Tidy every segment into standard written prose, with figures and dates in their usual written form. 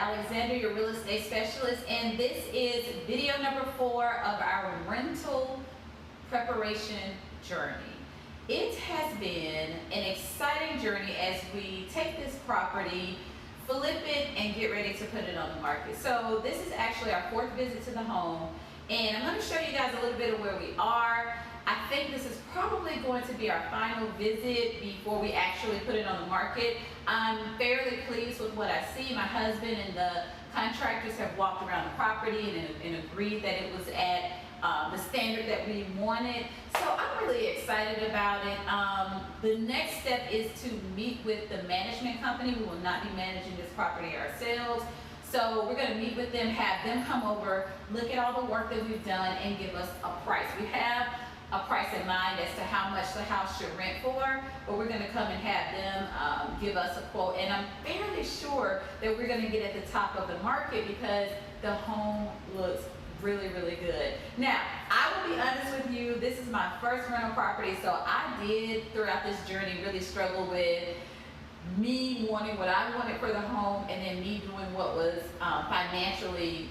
Alexander, your real estate specialist, and this is video number 4 of our rental preparation journey. It has been an exciting journey as we take this property, flip it, and get ready to put it on the market. So this is actually our 4th visit to the home, and I'm going to show you guys a little bit of where we are. I think this is probably going to be our final visit before we actually put it on the market. I'm fairly pleased with what I see. My husband and the contractors have walked around the property and agreed that it was at the standard that we wanted. So I'm really excited about it. The next step is to meet with the management company. We will not be managing this property ourselves. So we're going to meet with them, have them come over, look at all the work that we've done, and give us a price. We have a price in mind as to how much the house should rent for, but we're going to come and have them give us a quote. And I'm fairly sure that we're going to get at the top of the market because the home looks really, really good. Now, I will be honest with you, this is my first rental property, so I did throughout this journey really struggle with me wanting what I wanted for the home and then me doing what was financially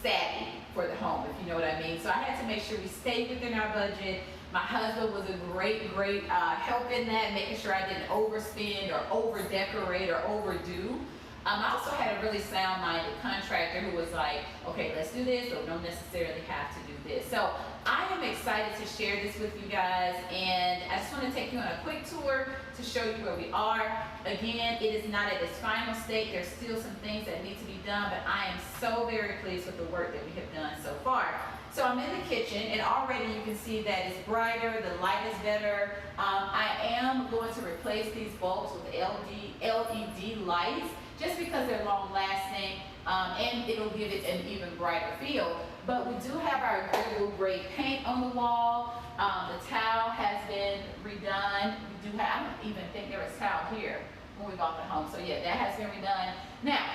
savvy for the home, if you know what I mean. So I had to make sure we stayed within our budget. My husband was a great help in that, making sure I didn't overspend or over decorate or overdo. I also had a really sound-minded contractor who was like, okay, let's do this, but we don't necessarily have to do this. So I am excited to share this with you guys, and I just want to take you on a quick tour to show you where we are. Again, it is not at its final state. There's still some things that need to be done, but I am so very pleased with the work that we have done so far. So I'm in the kitchen, and already you can see that it's brighter, the light is better. I am going to replace these bulbs with LED lights, just because they're long lasting, and it'll give it an even brighter feel. But we do have our gray paint on the wall. The tile has been redone. We do have, I don't even think there was tile here when we bought the home. So yeah, that has been redone. Now,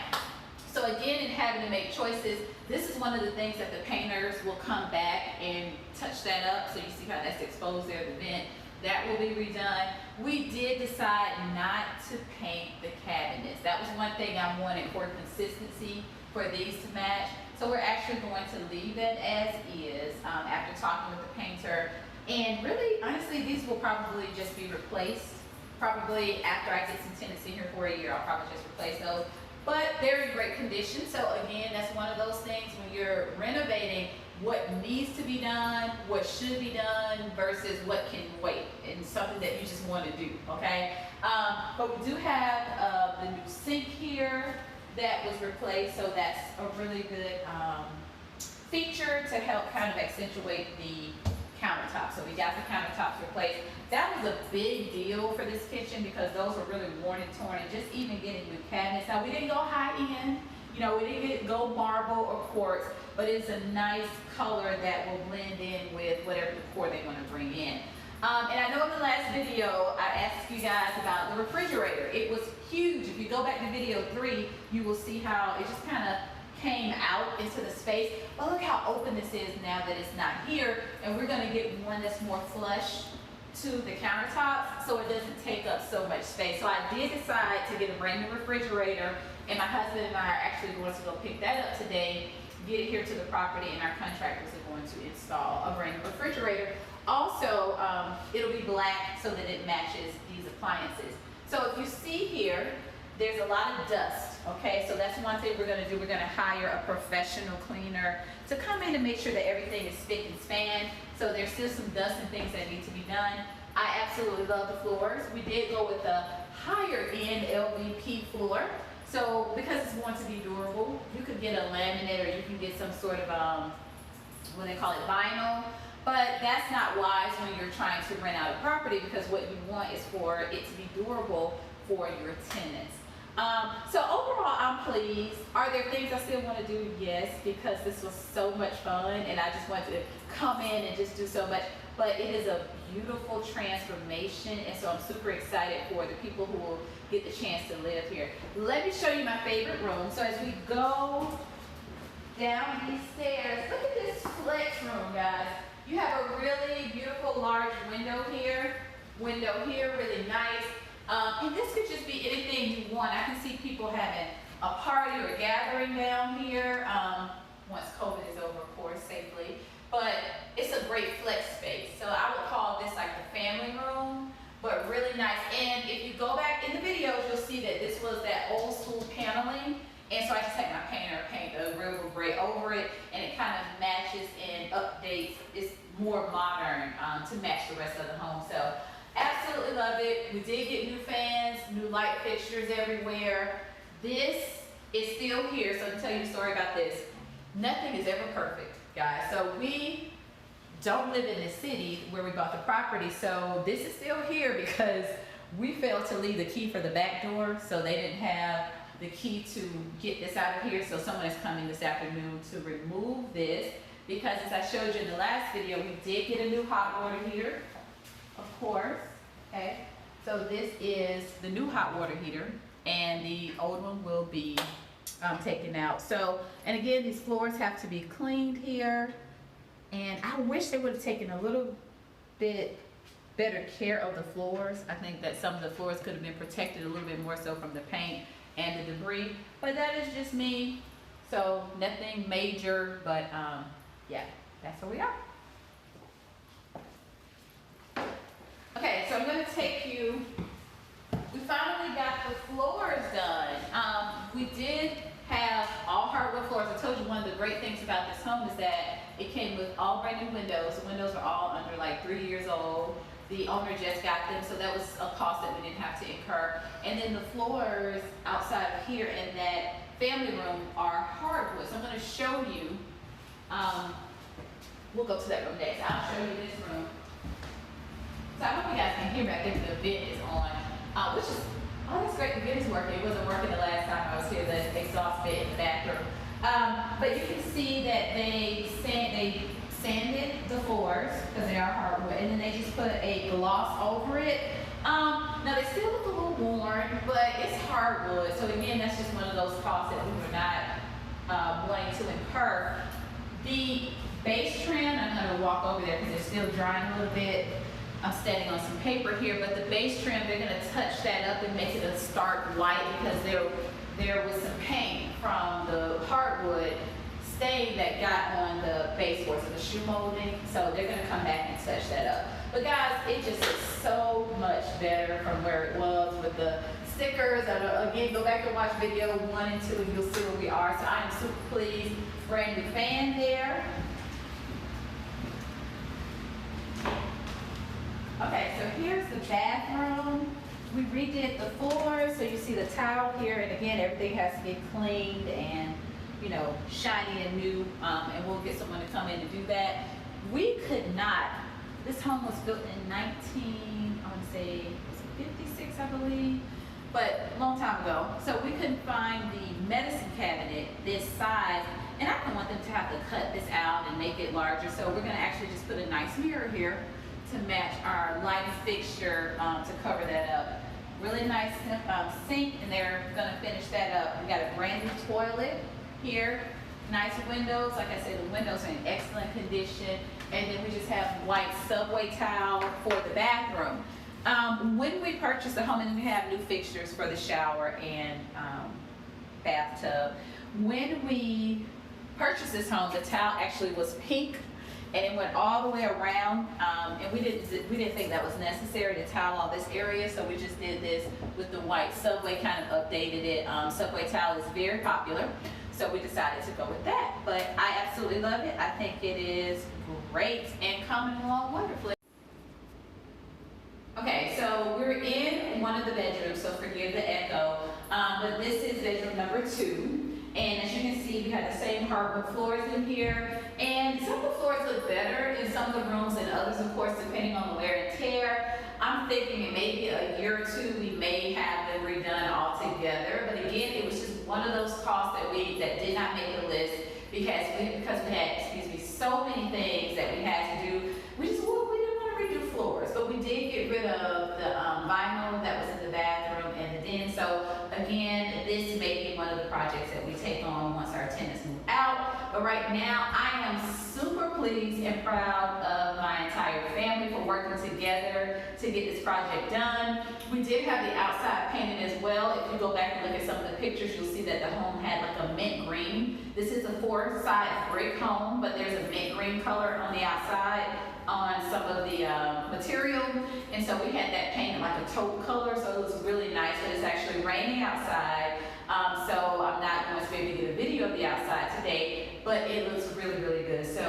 so again, in having to make choices, this is one of the things that the painters will come back and touch that up. So you see how that's exposed there, the vent. That will be redone. We did decide not to paint the cabinets. That was one thing I wanted for consistency for these to match. So we're actually going to leave it as is after talking with the painter. And really, honestly, these will probably just be replaced. Probably after I get some tenants in here for a year, I'll probably just replace those. But they're in great condition. So again, that's one of those things when you're renovating, what needs to be done, what should be done versus what can wait, and something that you just want to do, okay? But we do have the new sink here that was replaced, so that's a really good feature to help kind of accentuate the countertops. So we got the countertops replaced. That was a big deal for this kitchen because those were really worn and torn, and just even getting new cabinets. Now we didn't go high end, you know, we didn't go marble or quartz, but it's a nice color that will blend in with whatever decor they want to bring in. And I know in the last video, I asked you guys about the refrigerator. It was huge. If you go back to video 3, you will see how it just kind of came out into the space. But look how open this is now that it's not here. And we're going to get one that's more flush to the countertops so it doesn't take up so much space. So I did decide to get a brand new refrigerator, and my husband and I are actually going to go pick that up today, get it here to the property, and our contractors are going to install a brand new refrigerator. Also, it'll be black so that it matches these appliances. So if you see here, there's a lot of dust, okay? So that's one thing we're gonna do. We're gonna hire a professional cleaner to come in and make sure that everything is spick and span. So there's still some dust and things that need to be done. I absolutely love the floors. We did go with a higher end LVP floor. So because it's going to be durable, you could get a laminate or you can get some sort of, what they call it, vinyl. But that's not wise when you're trying to rent out a property, because what you want is for it to be durable for your tenants. So overall, I'm pleased. Are there things I still want to do? Yes, because this was so much fun and I just wanted to come in and just do so much. But it is a beautiful transformation, and so I'm super excited for the people who will get the chance to live here. Let me show you my favorite room. So as we go down these stairs, look at this flex room, guys. You have a really beautiful large window here, really nice. And this could just be anything you want. I can see people having a party or gathering down here, once COVID is over, of course, safely. But it's a great flex space. So I would call this like the family room, but really nice. And if you go back in the videos, you'll see that this was that old school paneling. And so I just take my painter and paint the river gray over it, and it kind of matches and updates. It's more modern to match the rest of the home. So absolutely love it. We did get new fans, new light fixtures everywhere. This is still here, so to tell you a story about this, nothing is ever perfect, guys. So we don't live in the city where we bought the property, so this is still here because we failed to leave the key for the back door, so they didn't have the key to get this out of here. So someone is coming this afternoon to remove this, because as I showed you in the last video, we did get a new hot water heater, of course. Okay, so this is the new hot water heater, and the old one will be taken out. So, and again, these floors have to be cleaned here, and I wish they would have taken a little bit better care of the floors. I think that some of the floors could have been protected a little bit more so from the paint and the debris, but that is just me. So nothing major, but yeah, that's where we are. Okay, so I'm going to take you, we finally got the floors done. We did have all hardwood floors. I told you one of the great things about this home is that it came with all brand new windows. The windows are all under like 3 years old. The owner just got them, so that was a cost that we didn't have to incur. And then the floors outside of here in that family room are hardwood. So I'm going to show you, we'll go to that room next. I'll show you this room. So I hope you guys can hear me. I think the vent is on, which is, oh, that's great, the vent is working. It wasn't working the last time I was here, the exhaust vent in the bathroom. But you can see that they sanded the floors because they are hardwood, and then they just put a gloss over it. Now they still look a little worn, but it's hardwood. So again, that's just one of those costs that we were not wanting to incur. The base trim, I'm going to walk over there because it's still drying a little bit. I'm standing on some paper here, but the base trim, they're going to touch that up and make it a stark white because there was some paint from the hardwood stain that got on the baseboards of the shoe molding, so they're going to come back and touch that up. But guys, it just looks so much better from where it was with the stickers. Again, go back and watch video 1 and 2 and you'll see where we are. So I am super pleased. Brand new fan there. Okay, so here's the bathroom. We redid the floors, so you see the tile here, and again, everything has to get cleaned and, you know, shiny and new, and we'll get someone to come in and do that. We could not, this home was built in I want to say, was it 56, I believe, but a long time ago. So we couldn't find the medicine cabinet this size, and I don't want them to have to cut this out and make it larger, so we're gonna actually just put a nice mirror here to match our lighting fixture to cover that up. Really nice sink, and they're gonna finish that up. We got a brand new toilet here, nice windows. Like I said, the windows are in excellent condition. And then we just have white subway tile for the bathroom. When we purchased the home, and then we have new fixtures for the shower and bathtub. When we purchased this home, the tile actually was pink, and it went all the way around, and we didn't think that was necessary to tile all this area, so we just did this with the white subway, kind of updated it. Subway tile is very popular, so we decided to go with that. But I absolutely love it. I think it is great and coming along wonderfully. Okay, so we're in one of the bedrooms, so forgive the echo, but this is bedroom number 2. And as you can see, we have the same hardwood floors in here. And some of the floors look better in some of the rooms than others, of course, depending on the wear and tear. I'm thinking in maybe a year or 2, we may have them redone altogether. But again, it was just one of those costs that did not make the list because we had, so many things that we had to do. We didn't want to redo floors, but we did get rid of the vinyl that was in the bathroom and the den. So again, this may be one of the projects that we take on once our tenants move out. But right now, I am super pleased and proud of my entire family for working together to get this project done. We did have the outside painted as well. If you go back and look at some of the pictures, you'll see that the home had like a mint green. This is a 4-side brick home, but there's a mint green color on the outside on some of the material, and so we had that painted like a taupe color, so it was really nice. But it's actually raining outside, so I'm not going to be able to get a video of the outside today, but it looks really, really good. So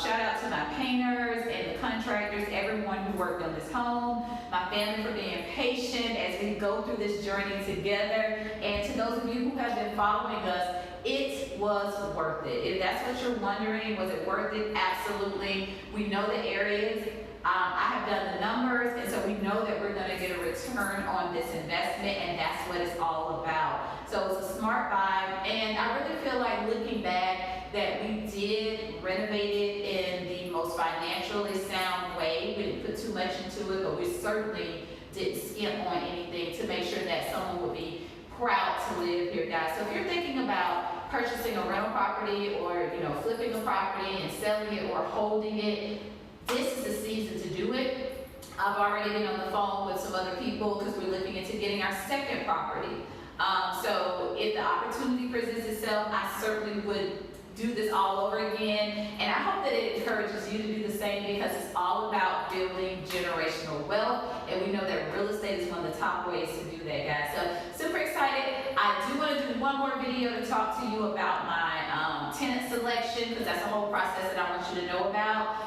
shout out to my painters and the contractors, everyone who worked on this home, my family for being patient as we go through this journey together, and to those of you who have been following us, it was worth it. If that's what you're wondering, was it worth it? Absolutely. We know the areas. I have done the numbers, and so we know that we're going to get a return on this investment, and that's what it's all about. So it's a smart buy, and I really feel like, looking back, that we did renovate it in the most financially sound way. We didn't put too much into it, but we certainly didn't skimp on anything to make sure that someone would be proud to live here, guys. So if you're thinking about purchasing a rental property, or flipping a property and selling it, or holding it, this is the season to do it. I've already been on the phone with some other people because we're looking into getting our second property. So if the opportunity presents itself, I certainly would do this all over again, and I hope that it encourages you to do the same, because it's all about building generational wealth, and we know that real estate is one of the top ways to do that, guys. So super excited. I do want to do one more video to talk to you about my tenant selection, because that's a whole process that I want you to know about.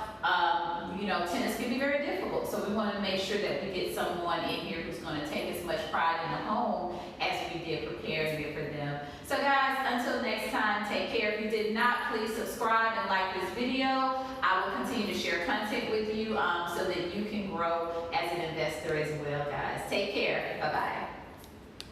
Tenants can be very difficult, so we want to make sure that we get someone in here who's going to take as much pride in the home as we did preparing it for them. So guys, until next time, take care. If you did not, please subscribe and like this video. I will continue to share content with you so that you can grow as an investor as well, guys. Take care. Bye-bye.